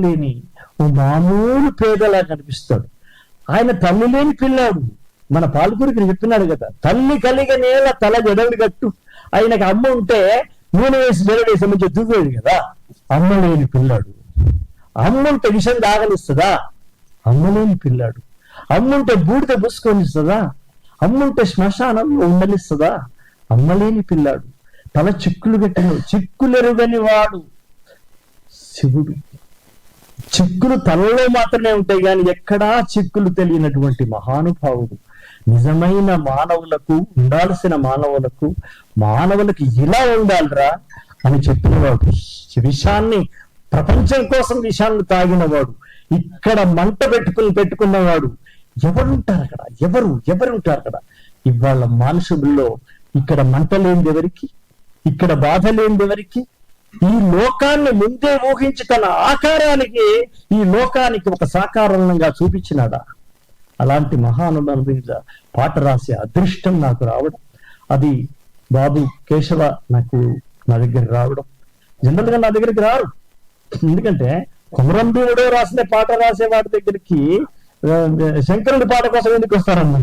లేని ఓ మామూలు పేదలా కనిపిస్తాడు. ఆయన తల్లి లేని పిల్లాడు. మన పాల్గొరికి చెప్పినాడు కదా, తల్లి కలిగ నేల తల జడలు కట్టు. ఆయనకి అమ్మ ఉంటే నూనె వేసి జడవేసి మంచి దువ్వేది కదా. అమ్మ లేని పిల్లాడు. అమ్మ ఉంటే విషం తాగలిస్తుందా? అమ్మ లేని పిల్లాడు. అమ్ముంటే బూడిద పూసుకొనిస్తుందా? అమ్ముంటే శ్మశానంలో ఉండలిస్తుందా? అమ్మలేని పిల్లాడు. తల చిక్కులు కట్టిన చిక్కులెరుగని వాడు శివుడు. చిక్కులు తలలో మాత్రమే ఉంటాయి కానీ ఎక్కడా చిక్కులు తెలియనటువంటి మహానుభావుడు. నిజమైన మానవులకు ఉండాల్సిన మానవులకు ఇలా ఉండాలిరా అని చెప్పినవాడు. విషాన్ని, ప్రపంచం కోసం విషాన్ని తాగినవాడు. ఇక్కడ మంట పెట్టుకున్నవాడు. ఎవరుంటారు అక్కడ? ఎవరుంటారు అక్కడ? ఇవాళ మనుషుల్లో ఇక్కడ మంట లేనిది ఎవరికి? ఇక్కడ బాధ లేనిది ఎవరికి? ఈ లోకాన్ని ముందే ఊహించి తన ఆకారానికి ఈ లోకానికి ఒక సాకారంగా చూపించినాడా? అలాంటి మహానుభావుల మీద పాట రాసే అదృష్టం నాకు రావడం, అది బాబు కేశవ నా దగ్గర రావడం. జనరల్ గా నా దగ్గరికి రారు. ఎందుకంటే కొమరం భీముడో రాసిన పాట రాసే వాడి దగ్గరికి శంకరుడి పాట కోసం ఎందుకు వస్తారన్న?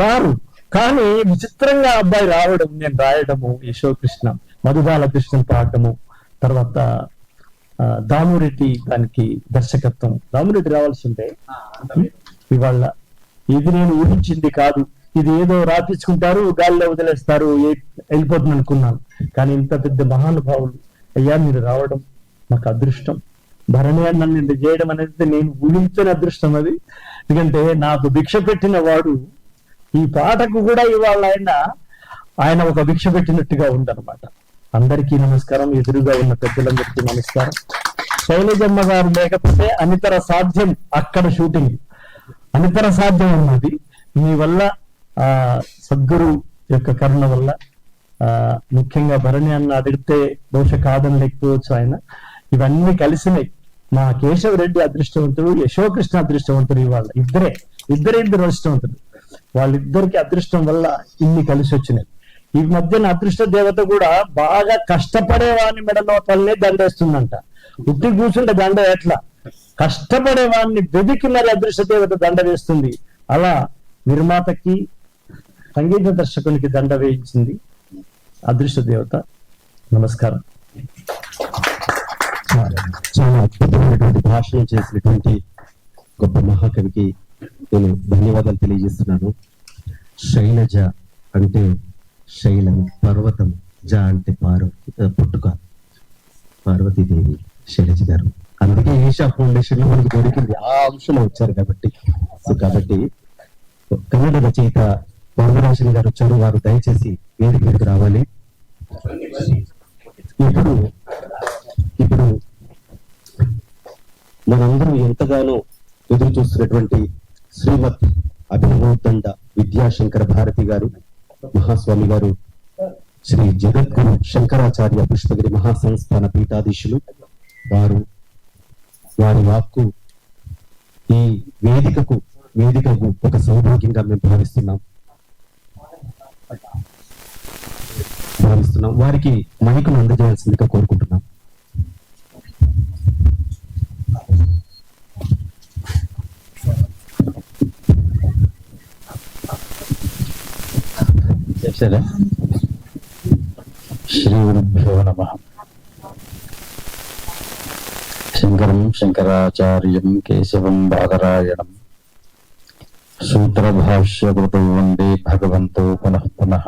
రారు. కానీ విచిత్రంగా అబ్బాయి రావడం, నేను రాయడము, యశోకృష్ణ మధుబాలకృష్ణ పాడటము, తర్వాత దామురెడ్డి దానికి దర్శకత్వం. దామురెడ్డి రావాల్సి ఉంటే ఇవాళ ఇది నేను ఊహించింది కాదు. ఇది ఏదో రాపించుకుంటారు, గాలిలో వదిలేస్తారు, వెళ్ళిపోతుంది అనుకున్నాను. కానీ ఇంత పెద్ద మహానుభావులు అయ్యా మీరు రావడం నాకు అదృష్టం. భరణి నన్ను చేయడం అనేది నేను ఊహించని అదృష్టం అది. ఎందుకంటే నాకు భిక్ష పెట్టిన వాడు ఈ పాటకు కూడా ఇవాళ ఆయన ఒక భిక్ష పెట్టినట్టుగా ఉందన్నమాట. అందరికీ నమస్కారం. ఎదురుగా ఉన్న పెద్దలందరికీ నమస్కారం. శైలజమ్మ గారు లేకపోతే అనితర సాధ్యం. అక్కడ షూటింగ్ అనితర సాధ్యం ఉన్నది. మీ వల్ల సద్గురు యొక్క కరుణ వల్ల, ముఖ్యంగా భరణి అన్న అడిగితే బహుశా కాదని లేకపోవచ్చు ఆయన. ఇవన్నీ కలిసినాయి. మా కేశవరెడ్డి అదృష్టవంతుడు, యశోకృష్ణ అదృష్టవంతుడు. ఇవాళ ఇద్దరు అదృష్టవంతుడు. వాళ్ళిద్దరికి అదృష్టం వల్ల ఇన్ని కలిసి వచ్చినాయి. ఈ మధ్యన అదృష్ట దేవత కూడా బాగా కష్టపడే వాడిని మెడలో తల్లే దండేస్తుందంట. ఉట్టి కూర్చుంటే దండ ఎట్లా? కష్టపడే వాడిని వెదికి మరి అదృష్ట దేవత దండ వేస్తుంది. అలా నిర్మాతకి, సంగీత దర్శకునికి దండ వేయించింది అదృష్ట దేవత. నమస్కారం. చాలా అద్భుతమైనటువంటి భాషలు చేసినటువంటి గొప్ప మహాకవికి నేను ధన్యవాదాలు తెలియజేస్తున్నాను. శైలజ అంటే శైలం, పర్వతం, జ అంటే పుట్టుక, పార్వతీదేవి శైలజ గారు. అందుకే ఈషా ఫౌండేషన్ లో మనకి దొరికింది. ఆ అంశంలో వచ్చారు కాబట్టి కన్నడ రచయిత వరదరాజన్ గారు వచ్చారు. వారు దయచేసి వేదిక మీదకి రావాలి. ఇప్పుడు మనందరం ఎంతగానో ఎదురు చూస్తున్నటువంటి శ్రీమద్ అభినవోద్దండ విద్యాశంకర భారతి గారు, మహాస్వామి గారు, శ్రీ జగద్గురు శంకరాచార్య పుష్పగిరి మహాసంస్థాన పీఠాధీశులు వారి వాక్కు ఈ వేదికకు ఒక సౌభాగ్యంగా మేము భావిస్తున్నాం. వారికి మైకును అందజేయాల్సిందిగా కోరుకుంటున్నాం. శ్రీ గురుభ్యో నమః. శంకరం శంకరాచార్యం కేశవం బాదరాయణం సూత్రభాష్యకృతో వందే భగవంతో పునః పునః.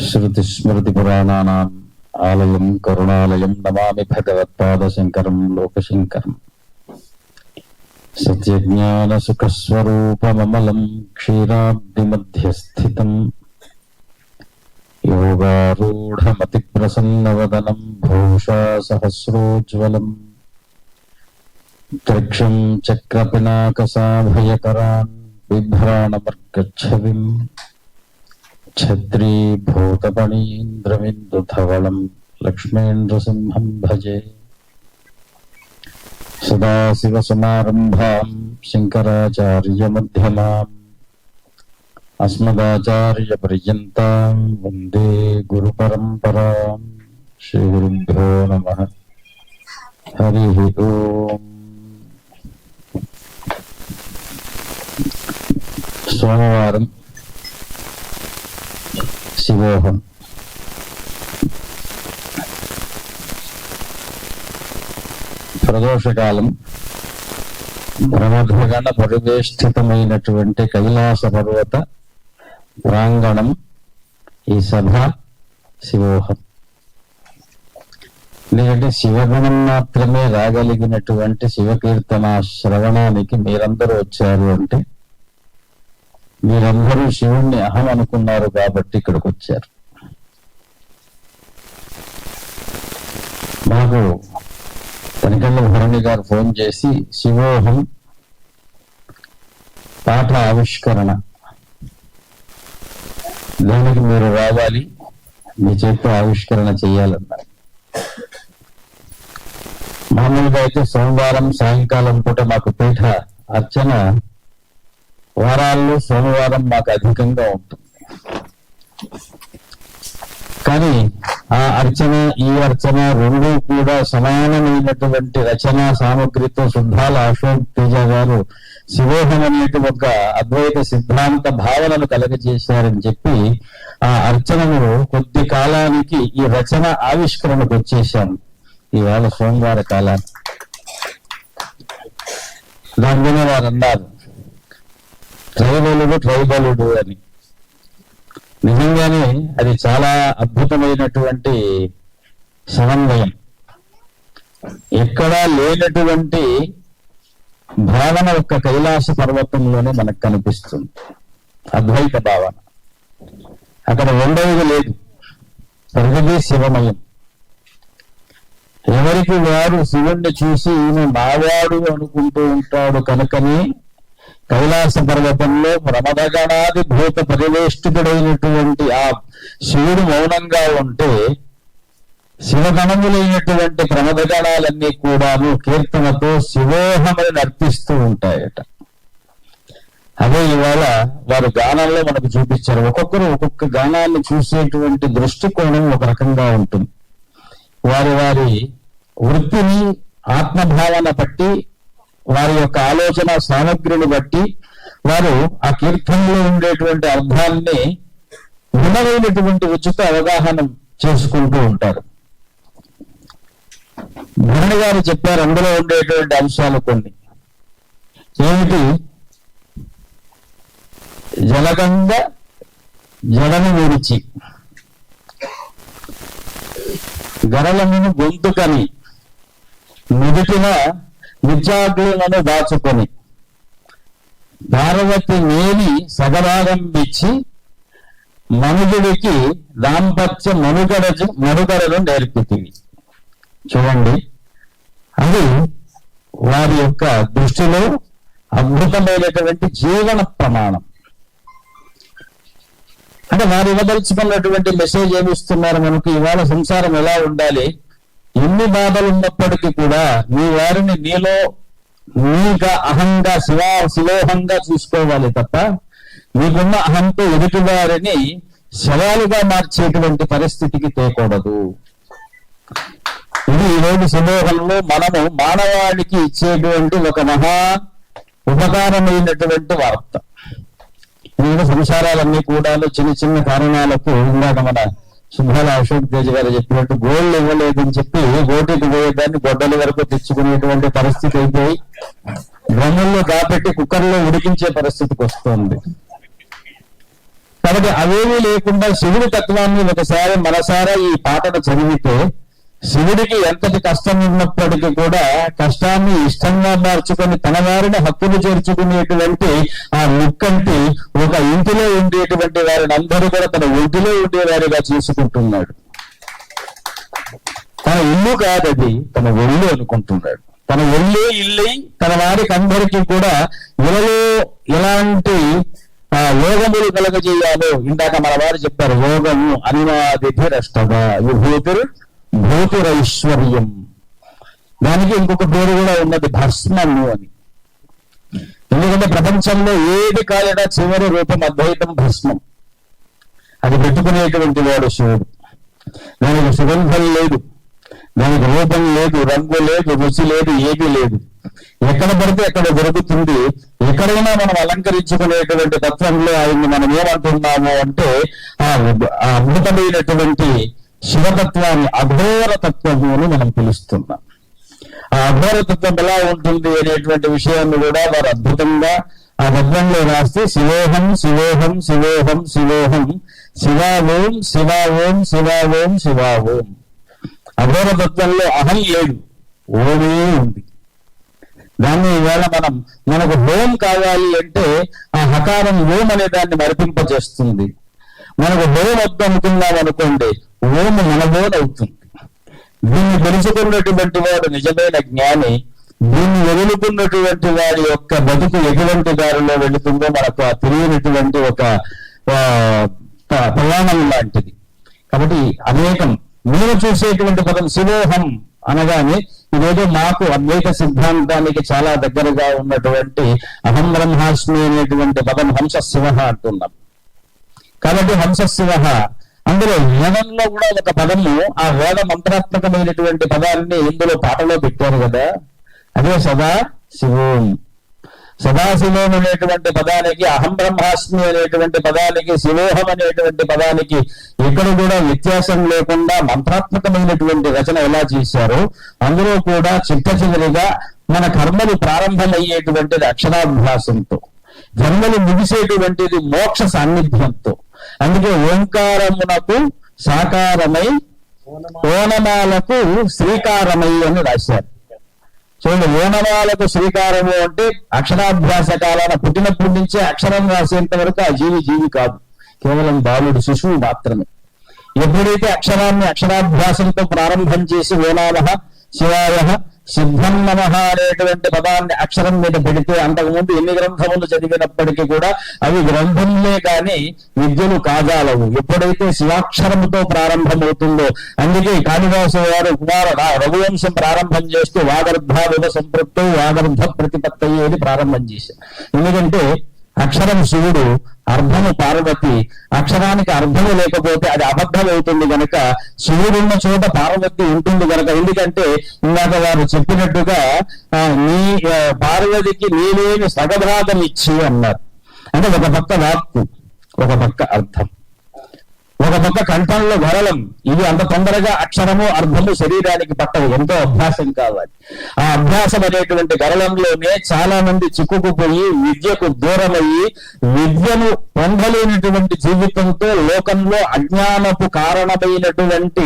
శ్రుతిస్మృతిపురాణానాం ఆలయం కరుణాలయం నమామి భగవత్పాదశంకరం లోకశంకరం. సత్యజ్ఞానసుఖస్వరూపమమలం క్షీరాబ్ధిమధ్యస్థితం యోగారూఢమతిప్రసన్నవదనం భూషా సహస్రోజ్వలం త్రిక్షం చక్రపినాకసాభయకరాన్ బిభ్రాణమర్గచ్ఛవిం ఛత్రీభూతపణీంద్రమిందుధవళం లక్ష్మీంద్రసింహం భజే. సదాశివసమారంభాం శంకరాచార్యమధ్యమాం అస్మదాచార్యపర్యంతాం వందే గురుపరంపరాం. శ్రీ గురుభ్యో నమః. హరి ఓం. సోమవారం శివోహం. ప్రదోషకాలం. ప్రమథగణ పరివేష్టితమైనటువంటి కైలాస పర్వత ప్రాంగణం ఈ సభ శివోహం. ఎందుకంటే శివగుణం మాత్రమే రాగలిగినటువంటి శివకీర్తన శ్రవణానికి మీరందరూ వచ్చారు అంటే మీరందరూ శివుణ్ణి అహం అనుకున్నారు కాబట్టి ఇక్కడికి వచ్చారు. మాకు తనికెళ్ళ భరణి గారు ఫోన్ చేసి శివోహం పాఠ ఆవిష్కరణ, దానికి మీరు రావాలి, మీ చేతితో ఆవిష్కరణ చేయాలన్నారు. మామూలుగా అయితే సోమవారం సాయంకాలం పూట మాకు పీఠ అర్చన వారాల్లో సోమవారం మాకు అధికంగా ఉంటుంది. కానీ ఆ అర్చన ఈ అర్చన రెండూ కూడా సమానమైనటువంటి రచనా సామగ్రితో శుద్ధాల అశోక్ తేజ గారు శివోహం అనేటి ఒక అద్వైత సిద్ధాంత భావనను కలగజేశారని చెప్పి ఆ అర్చనను కొద్ది కాలానికి ఈ రచన ఆవిష్కరణకు వచ్చేసాము ఇవాళ సోమవార కాలాన్ని. దాని మీద వారు అన్నారు ట్రైబలుడు అని. నిజంగానే అది చాలా అద్భుతమైనటువంటి సమన్వయం. ఎక్కడా లేనటువంటి భావన ఒక్క కైలాస పర్వతంలోనే మనకు కనిపిస్తుంది. అద్వైత భావన అక్కడ రెండవది లేదు, ప్రగతి శివమయం. ఎవరికి వారు శివుణ్ణి చూసి ఈయన మావాడు అనుకుంటూ ఉంటాడు కనుకని కైలాస పర్వతంలో ప్రమథగణాది భూత పరివేష్టితుడైనటువంటి ఆ శివుడు మౌనంగా ఉంటే శివగణములైనటువంటి ప్రమథగణాలన్నీ కూడాను కీర్తనతో శివోహమని నర్తిస్తూ ఉంటాయట. అదే ఇవాళ వారు గానాల్లో మనకు చూపించారు. ఒక్కొక్కరు ఒక్కొక్క గానాన్ని చూసేటువంటి దృష్టికోణం ఒక రకంగా ఉంటుంది. వారి వారి వృత్తిని ఆత్మభావన బట్టి వారి యొక్క ఆలోచన సామగ్రిని బట్టి వారు ఆ కీర్తనలో ఉండేటువంటి అర్థాన్ని భిన్నమైనటువంటి రుచితో అవగాహన చేసుకుంటూ ఉంటారు. భరణి గారు చెప్పారు అందులో ఉండేటువంటి అంశాలు కొన్ని. ఏమిటి? జలగంగ జడను విడిచి గరళమును గొంతుకని నుదుటిన నిత్యాగ్నులను దాచుకొని పార్వతి నేని సగభాగం ఇచ్చి మనుజుడికి దాంపత్య మనుగడను నేర్పుతుంది. చూడండి, అది వారి యొక్క దృష్టిలో అద్భుతమైనటువంటి జీవన ప్రమాణం. అంటే వారు ఇవ్వదలుచుకున్నటువంటి మెసేజ్ ఏమిస్తున్నారు మనకు? ఇవాళ సంసారం ఎలా ఉండాలి, ఎన్ని బాధలు ఉన్నప్పటికీ కూడా నీ వారిని నీలో నీగా అహంగా శివోహంగా చూసుకోవాలి తప్ప నీకున్న అహంతో ఎదుటి వారిని శవాలుగా మార్చేటువంటి పరిస్థితికి తేకూడదు. ఇది ఈరోజు శివోహంలో మనము మానవాళికి ఇచ్చేటువంటి ఒక మహా ఉపకారమైనటువంటి వార్త. ఎందుకంటే సంసారాలన్నీ కూడా చిన్న చిన్న కారణాలకు ఇందాక మన శుభాల అశోక్ తేజ్ గారు చెప్పినట్టు గోళ్ళు ఇవ్వలేదని చెప్పి గోటికి పోయేదాన్ని గొడ్డల వరకు తెచ్చుకునేటువంటి పరిస్థితి అయిపోయి డ్రమ్ముల్లో దాపెట్టి కుక్కర్లో ఉడికించే పరిస్థితికి వస్తుంది. కాబట్టి అవేమీ లేకుండా శివుడి తత్వాన్ని ఒకసారి మనసారా ఈ పాటను చదివితే శివుడికి ఎంతటి కష్టం ఉన్నప్పటికీ కూడా కష్టాన్ని ఇష్టంగా మార్చుకొని తన వారిని హక్కును చేర్చుకునేటువంటి ఆ ముక్కంటి ఒక ఇంటిలో ఉండేటువంటి వారిని అందరూ కూడా తన ఒంటిలో ఉండేవారిగా చేసుకుంటున్నాడు. తన ఇల్లు కాదది, తన ఒళ్ళు అనుకుంటున్నాడు. తన ఒళ్ళే ఇల్లై తన వారికి అందరికీ కూడా ఇలలో ఎలాంటి యోగములు కలగజేయాలో ఇందాక మన వారు చెప్పారు. యోగము అనివాదిరష్టవ విభూతిర్ భూతిరైశ్వర్యం. దానికి ఇంకొక పేరు కూడా ఉన్నది, భస్మము అని. ఎందుకంటే ప్రపంచంలో ఏది కాలినా చివరి రూపం అద్వైతం, భస్మం. అది పెట్టుకునేటువంటి వాడు శివుడు. దానికి సుగంధం లేదు, దానికి రూపం లేదు, రంగు లేదు, రుచి లేదు, ఏమీ లేదు. ఎక్కడ పడితే ఎక్కడ దొరుకుతుంది. ఎక్కడైనా మనం అలంకరించుకునేటువంటి తత్వంలో ఆయన్ని మనం ఏమంటున్నాము అంటే ఆ అద్భుతమైనటువంటి శివతత్వాన్ని అఘోర తత్వము అని మనం పిలుస్తున్నాం. ఆ అఘోర తత్వం ఎలా ఉంటుంది అనేటువంటి విషయాన్ని కూడా వారు అద్భుతంగా ఆ తత్వంలో రాస్తే శివోహం శివోహం శివోహం శివోహం శివా ఓం శివా ఓం శివా ఓం శివా ఓం. అఘోర తత్వంలో అహం లేదు, ఓమే ఉంది. దాన్ని ఈవేళ మనకు ఓం కావాలి అంటే ఆ హకారం ఓం అనే దాన్ని మరిపింపజేస్తుంది. మనకు ఓం వద్దు అనుకున్నాం అనుకోండి, ఓం మన ఓన్ అవుతుంది. దీన్ని తెలుసుకున్నటువంటి వాడు నిజమైన జ్ఞాని. దీన్ని వదులుకున్నటువంటి వాడి యొక్క బతుకు ఎటువంటి దారిలో వెళుతుందో మనకు ఆ తెలియనటువంటి ఒక ప్రయాణం లాంటిది. కాబట్టి అనేకం మీరు చూసేటువంటి పదం శివోహం అనగానే ఇదేదో మాకు అద్వైత సిద్ధాంతానికి చాలా దగ్గరగా ఉన్నటువంటి అహం బ్రహ్మాస్మి అనేటువంటి పదం హంస శివ అంటున్నాం. కాబట్టి హంస శివ అందులో వేదంలో కూడా ఒక పదము, ఆ వేద మంత్రాత్మకమైనటువంటి పదాన్ని ఇందులో పాటలో పెట్టారు కదా, అదే సదా శివం. సదాశివం అనేటువంటి పదానికి, అహం బ్రహ్మాస్మి అనేటువంటి పదానికి, శివోహం అనేటువంటి పదానికి ఇక్కడ కూడా వ్యత్యాసం లేకుండా మంత్రాత్మకమైనటువంటి రచన ఎలా చేశారో అందులో కూడా చిట్టచివరిగా మన కర్మలు ప్రారంభమయ్యేటువంటిది అక్షరాభ్యాసంతో, జన్మలు ముగిసేటువంటిది మోక్ష సాన్నిధ్యంతో. అందుకే ఓంకారమునకు సాకారమై ఓనమాలకు శ్రీకారమై అని రాశారు. చూడండి, ఓనమాలకు శ్రీకారము అంటే అక్షరాభ్యాస కాలాన పుట్టినప్పటి నుంచే అక్షరం రాసేంత వరకు ఆ జీవి కాదు, కేవలం బాలుడు, శిశువు మాత్రమే. ఎప్పుడైతే అక్షరాన్ని అక్షరాభ్యాసంతో ప్రారంభం చేసి ఓనామః శివాయ సిద్ధం నమః అనేటువంటి పదాన్ని అక్షరం మీద పెడితే, అంతకుముందు ఎన్ని గ్రంథములు చదివినప్పటికీ కూడా అవి గ్రంథంలే కానీ విద్యలు కాజాలవు. ఎప్పుడైతే శివాక్షరముతో ప్రారంభమవుతుందో, అందుకే కాళిదాసు వారు రఘువంశం ప్రారంభం చేస్తూ వాగర్భ వివ సంపృక్తో వాగర్భ ప్రతిపత్తయి అని ప్రారంభం చేశారు. ఎందుకంటే అక్షరం శివుడు, అర్ధము పార్వతి. అక్షరానికి అర్థము లేకపోతే అది అబద్ధం అవుతుంది కనుక శివుడున్న చోట పార్వతి ఉంటుంది కనుక. ఎందుకంటే ఇందాక వారు చెప్పినట్టుగా నీ పార్వతికి నీలేని సగభాగం ఇచ్చి అన్నారు. అంటే ఒక పక్క వాక్కు, ఒక పక్క అర్థం, ఒక పక్క కంఠంలో గరళం. ఇవి అంత తొందరగా అక్షరము అర్థము శరీరానికి పట్టవు, ఎంతో అభ్యాసం కావాలి. ఆ అభ్యాసం అనేటువంటి గరళంలోనే చాలా మంది చిక్కుకుపోయి విద్యకు దూరమయ్యి విద్యను పొందలేనటువంటి జీవితంతో లోకంలో అజ్ఞానపు కారణమైనటువంటి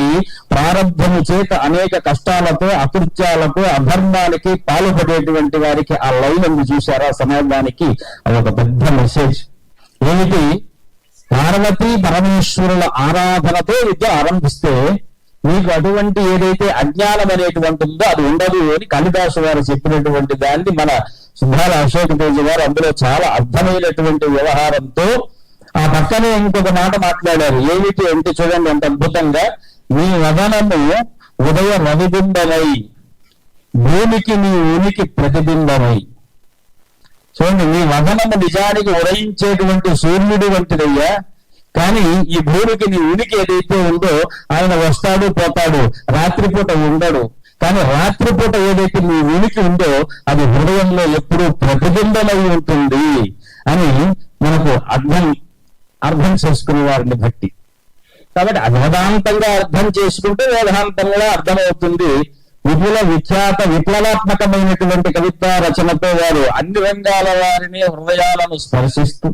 ప్రారంభము చేత అనేక కష్టాలతో, అకృత్యాలకు, అధర్మానికి పాల్పడేటువంటి వారికి ఆ లైన్ ఉంది చూసారా సమాజానికి. అదొక పెద్ద మెసేజ్. ఏమిటి? పార్వతీ పరమేశ్వరుల ఆరాధనతో విద్య ఆరంభిస్తే మీకు అటువంటి ఏదైతే అజ్ఞానం అనేటువంటి ఉందో అది ఉండదు అని కాళిదాసు గారు చెప్పినటువంటి దాన్ని మన సుబ్బాల అశోక్ తేజ గారు అందులో చాలా అర్థమైనటువంటి వ్యవహారంతో ఆ పక్కనే ఇంకొక మాట మాట్లాడారు. ఏమిటి అంటే చూడండి ఎంత అద్భుతంగా, నీ వదనము ఉదయ రవిబింబమై భూమికి నీ ఉనికి ప్రతిబింబమై. చూడండి, నీ వదనము నిజానికి ఉదయించేటువంటి సూర్యుడు వంటిదయ్యా, కానీ ఈ భూమికి నీ ఉనికి ఏదైతే ఉందో ఆయన వస్తాడు పోతాడు, రాత్రిపూట ఉండడు. కానీ రాత్రిపూట ఏదైతే నీ ఉనికి ఉందో అది హృదయంలో ఎప్పుడూ ప్రతిబింబమై ఉంటుంది అని మనకు అర్థం చేసుకునే వారిని బట్టి. కాబట్టి వేదాంతంగా అర్థం చేసుకుంటే వేదాంతంగా అర్థమవుతుంది. విపుల విఖ్యాత విప్లవాత్మకమైనటువంటి కవితా రచనతో వారు అన్ని రంగాల వారిని హృదయాలను స్పర్శిస్తూ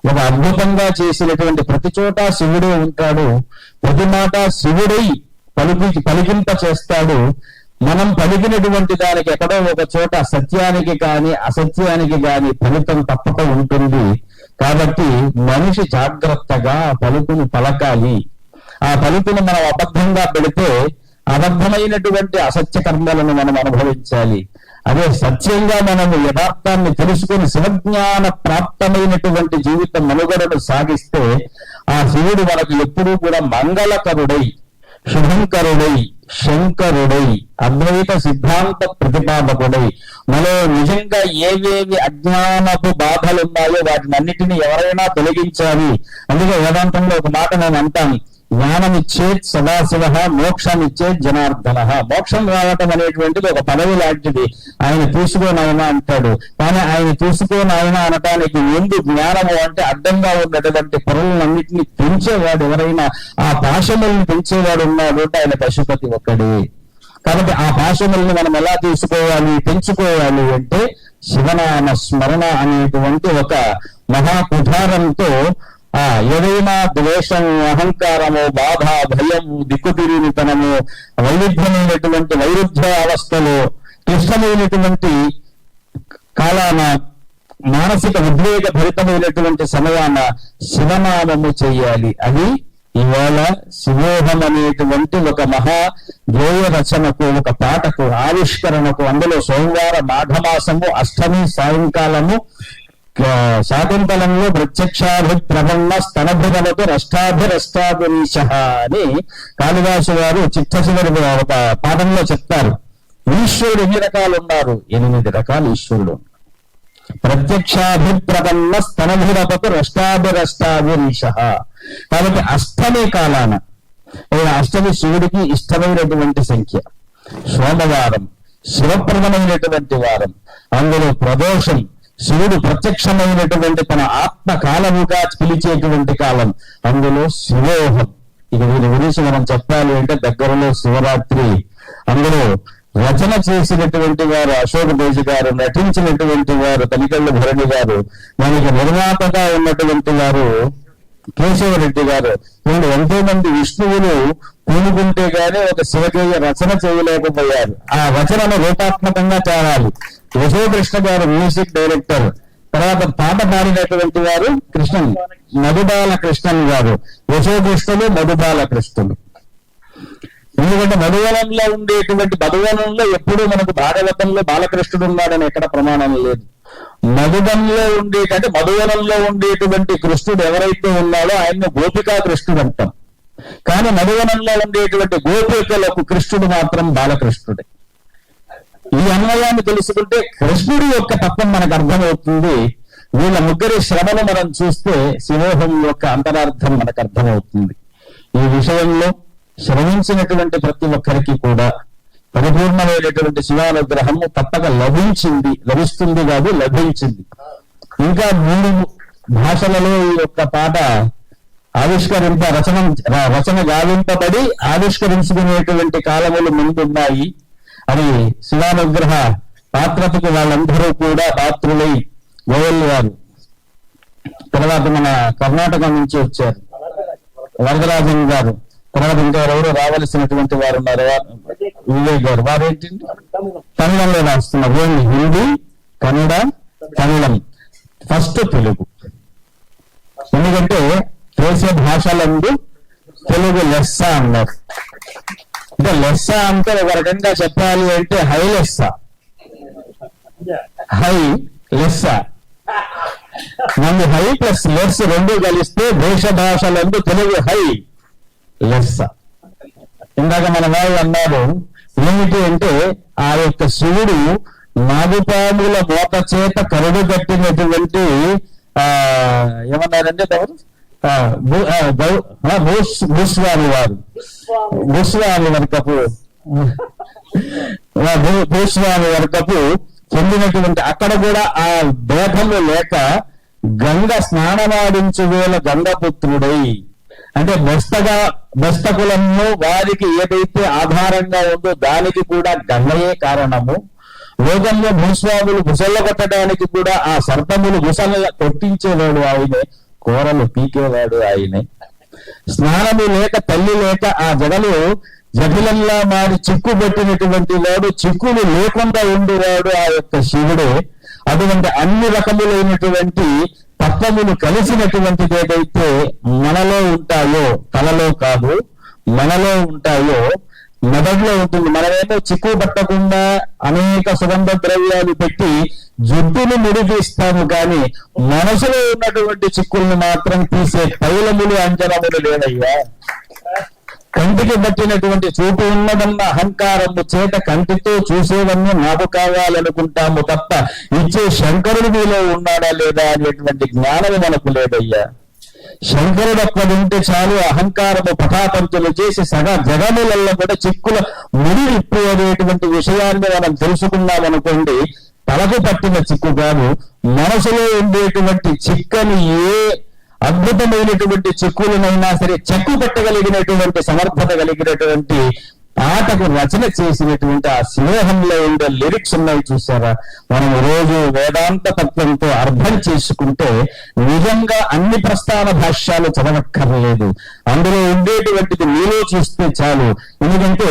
ఒక అద్భుతంగా చేసినటువంటి ప్రతి చోట శివుడే ఉంటాడు, ప్రతి మాట శివుడై పలికింప చేస్తాడు. మనం పలికినటువంటి దానికి ఎక్కడో ఒక చోట సత్యానికి కానీ అసత్యానికి కానీ ఫలితం తప్పక ఉంటుంది. కాబట్టి మనిషి జాగ్రత్తగా పలుకును పలకాలి. ఆ పలుకును మనం అబద్ధంగా పెడితే అబద్ధమైనటువంటి అసత్య కర్మలను మనం అనుభవించాలి. అదే సత్యంగా మనము యథార్థాన్ని తెలుసుకుని శివజ్ఞాన ప్రాప్తమైనటువంటి జీవిత మనుగడను సాగిస్తే ఆ శివుడు మనకు ఎప్పుడూ కూడా మంగళకరుడై, శుభంకరుడై, శంకరుడై, అద్వైత సిద్ధాంత ప్రతిపాదకుడై మనలో నిజంగా ఏవేవి అజ్ఞానపు బాధలున్నాయో వాటిని అన్నిటినీ ఎవరైనా తొలగించాలి. అందుకే వేదాంతంలో ఒక మాట నేను అంటాను, జ్ఞానమిచ్చేత్ సదాశివ, మోక్షమిచ్చేత్ జనార్దన. మోక్షం రావటం అనేటువంటిది ఒక పదవి లాంటిది. ఆయన తీసుకోనాయన అంటాడు, కానీ ఆయన తీసుకోనాయన అనటానికి ముందు జ్ఞానము అంటే అడ్డంగా ఉన్నటువంటి పొరలన్నింటినీ పెంచేవాడు ఎవరైనా, ఆ పాశములను పెంచేవాడు ఉన్నాడు అంటే ఆయన పశుపతి ఒక్కడే. కాబట్టి ఆ పాశములను మనం ఎలా తీసుకోవాలి, పెంచుకోవాలి అంటే శివనామ స్మరణ అనేటువంటి ఒక మహాకుఠారంతో ఏదైనా ద్వేషము, అహంకారము, బాధ, భయము, దిక్కుతిరిగితనము, వైరుధ్యమైనటువంటి వైరుధ్య అవస్థలో క్లిష్టమైనటువంటి కాలాన, మానసిక ఉద్వేగ భరితమైనటువంటి సమయాన శివనామము చేయాలి. అది ఇవాళ శివోహం అనేటువంటి ఒక మహా గేయ రచనకు, ఒక పాటకు, ఆవిష్కరణకు, అందులో సోమవార మాఘమాసము అష్టమి సాయంకాలము శాకుంతలంలో ప్రత్యక్షాభిప్రవన్న స్తనభిరవకు రష్టాభిరష్టాభిరీశ అని కాళిదాసు గారు చిట్ట చివరి ఒక పాఠంలో చెప్తారు. ఈశ్వరుడు ఎన్ని రకాలు ఉన్నారు? 8 రకాలు ఈశ్వరుడు. ప్రత్యక్షాభిప్రవన్న స్తనభిరవకు రష్టాభిరష్టాభిరీశ. కాబట్టి అష్టమి కాలాన, అష్టమి శివుడికి ఇష్టమైనటువంటి సంఖ్య. సోమవారం శివప్రదమైనటువంటి వారం, అందులో ప్రదోషం శివుడు ప్రత్యక్షమైనటువంటి తన ఆత్మ కాలముగా పిలిచేటువంటి కాలం, అందులో శివోహం. ఇక వీరి గురించి మనం చెప్పాలి అంటే దగ్గరలో శివరాత్రి. అందులో రచన చేసినటువంటి వారు అశోక్ తేజ్ గారు, నటించినటువంటి వారు తనికెళ్ళ భరణి గారు, మనకి నిర్మాతగా ఉన్నటువంటి వారు కేశవరెడ్డి గారు. ఎంతో మంది విష్ణువులు పూనుకుంటే గానీ ఒక శివకేయ రచన చేయలేకపోయారు. ఆ రచనను రూపాత్మకంగా తేవాలి. యశోకృష్ణ గారు మ్యూజిక్ డైరెక్టర్. తర్వాత పాట పాడినటువంటి వారు మధుబాల కృష్ణన్ గారు. యశోకృష్ణులు, మధుబాల కృష్ణులు. ఎందుకంటే మధువనంలో ఉండేటువంటి, మధువనంలో ఎప్పుడూ మనకు భాగవతంలో బాలకృష్ణుడు ఉన్నాడని ఎక్కడ ప్రమాణం లేదు. మధువనంలో మధువనంలో ఉండేటువంటి కృష్ణుడు ఎవరైతే ఉన్నాడో ఆయన్ని గోపికా కృష్ణుడు అంటాం. కానీ మధువనంలో ఉండేటువంటి గోపికలకు కృష్ణుడు మాత్రం బాలకృష్ణుడే. ఈ అన్వయాన్ని తెలుసుకుంటే కృష్ణుడి యొక్క తత్వం మనకు అర్థమవుతుంది. వీళ్ళ ముగ్గురి శ్రమను మనం చూస్తే శివోహం యొక్క అంతరార్థం మనకు అర్థమవుతుంది. ఈ విషయంలో శ్రమించినటువంటి ప్రతి ఒక్కరికి కూడా పరిపూర్ణమైనటువంటి శివానుగ్రహము తప్పక లభిస్తుంది కాదు, లభించింది. ఇంకా 3 భాషలలో ఈ యొక్క పాట రచన గావింపబడి ఆవిష్కరించుకునేటువంటి కాలములు ముందున్నాయి. అది శివానుగ్రహ పాత్రతకు వాళ్ళందరూ కూడా పాత్రులై గోయల్ గారు, తర్వాత మన కర్ణాటక నుంచి వచ్చారు వరదరాజన్ గారు, తర్వాత ఇంకా ఎవరు రావలసినటువంటి వారు ఉన్నారు, వివేక్ గారు. వారేంటండి తమిళంలో రాస్తున్నారు. హిందీ, కన్నడ, తమిళం, ఫస్ట్ తెలుగు. ఎందుకంటే దేశ భాషలందు తెలుగు లెస్స అన్నారు. అంటే లెస్స అంటే ఒక రకంగా చెప్పాలి అంటే హై లెస్స, హై లెస్స. మన హై ప్లస్ లెస్ 2 కలిస్తే దేశ భాషలందు తెలుగు హై లెస్స. ఇందాక మన వాళ్ళు అన్నారు ఏమిటి అంటే ఆ యొక్క శివుడు నాగుపాముల మోత చేత కరుడు కట్టినటువంటి ఏమన్నారంటే భూస్వామి వారు, భూస్వామి వర్గపు చెందినటువంటి, అక్కడ కూడా ఆ భేదము లేక గంగ స్నానమాడించు వేళ గంగపుత్రుడై, అంటే బెస్తకులను వారికి ఏదైతే ఆధారంగా ఉందో దానికి కూడా గంగయే కారణము. లోకంలో భూస్వాములు బుసల్ల కొట్టడానికి కూడా ఆ సర్పములు బుసల కొట్టించేవాడు ఆయనే, కూరలు పీకేవాడు ఆయనే. స్నానము లేక తల్లి లేక ఆ జగలు జటిలంలా మారి చిక్కు పెట్టినటువంటి వాడు, చిక్కులు లేకుండా ఉండేవాడు ఆ యొక్క శివుడే. అటువంటి అన్ని రకములైనటువంటి తత్వములు కలిసినటువంటిది ఏదైతే మనలో ఉంటాయో, తలలో కాదు మనలో ఉంటాయో, మెదడులో ఉంటుంది. మనమేమో చిక్కు పట్టకుండా అనేక సుగంధ ద్రవ్యాలు పెట్టి జుట్టును ముడిపిస్తాము, కానీ మనసులో ఉన్నటువంటి చిక్కుల్ని మాత్రం తీసే తైలములు అంజనములు లేవయ్యా. కంటికి పట్టినటువంటి చూపు ఉన్నదన్న అహంకారము చేత కంటితో చూసేవన్నీ నాకు కావాలనుకుంటాము తప్ప ఇచ్చే శంకరుడు మీలో ఉన్నాడా లేదా అనేటువంటి జ్ఞానము మనకు లేదయ్యా. శంకరుడు ఒక్కడు ఉంటే చాలు, అహంకారము పటాపంతులు చేసి సగా జగములలో కూడా చిక్కుల ముడి ఇప్పు అనేటువంటి విషయాన్ని మనం తెలుసుకున్నాం అనుకోండి, తలకు పట్టిన చిక్కు కాదు, మనసులో ఉండేటువంటి చిక్కని ఏ అద్భుతమైనటువంటి చిక్కులనైనా సరే చెక్కు పెట్టగలిగినటువంటి సమర్థత కలిగినటువంటి పాటకు రచన చేసినటువంటి ఆ స్నేహంలో ఉండే లిరిక్స్ ఉన్నాయి చూసారా. మనం రోజు వేదాంత తత్వంతో అర్థం చేసుకుంటే నిజంగా అన్ని ప్రస్థాన భాష్యాలు చదవక్కర్లేదు, అందులో ఉండేటువంటిది నీలో చూస్తే చాలు. ఎందుకంటే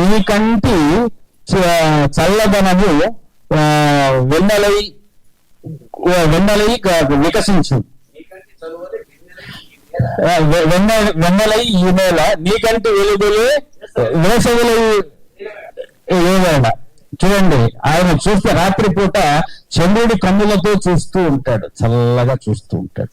నీకంటి చల్లదనము వెన్నెలై వికసించు, వెన్నెలై ఈ నేల నీకంటి వెలుగులే వేసవిలో ఏదైనా. చూడండి, ఆయన చూస్తే రాత్రిపూట చంద్రుడి కన్నులతో చూస్తూ ఉంటాడు, చల్లగా చూస్తూ ఉంటాడు.